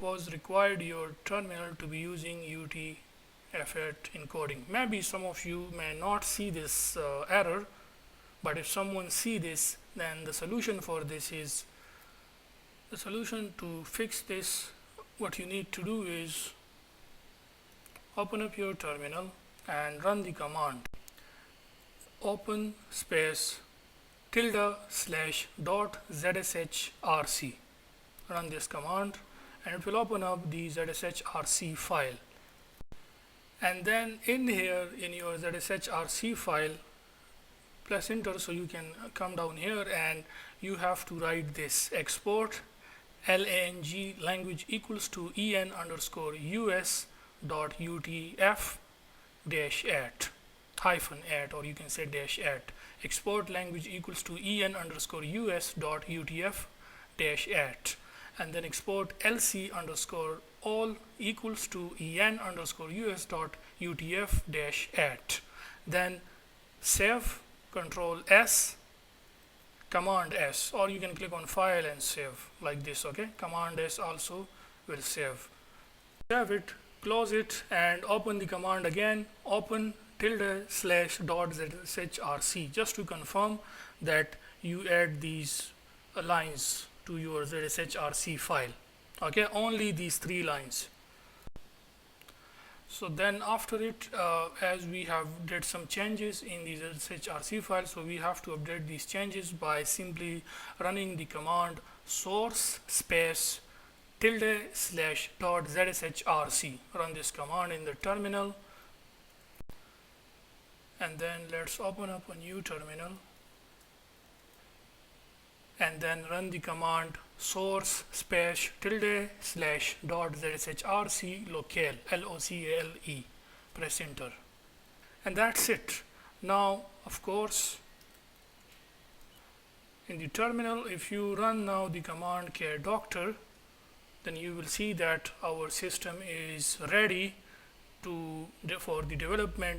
was required your terminal to be using utf-8 encoding. Maybe some of you may not see this error, but if someone see this, then the solution for this is, the solution to fix this, what you need to do is open up your terminal and run the command open space tilde slash dot zshrc. Run this command and it will open up the zshrc file, and then in here in your zshrc file press enter, so you can come down here and you have to write this export lang language equals to en underscore us dot utf dash 8 hyphen 8, or you can say dash 8. Export language equals to en underscore us dot utf dash 8, and then export lc underscore all equals to en underscore us dot utf dash 8. Then save, control s, command s, or you can click on file and save like this. Okay, command s also will save. Save it, close it, and open the command again. Open tilde slash dot zshrc, just to confirm that you add these lines to your zshrc file. Okay, only these 3 lines. So then after it, as we have did some changes in the zshrc file, so we have to update these changes by simply running the command source space tilde slash dot zshrc. Run this command in the terminal, and then let's open up a new terminal and then run the command source space tilde slash dot zshrc locale locale. Press enter, and that's it. Now of course in the terminal, if you run now the command care doctor, then you will see that our system is ready for the development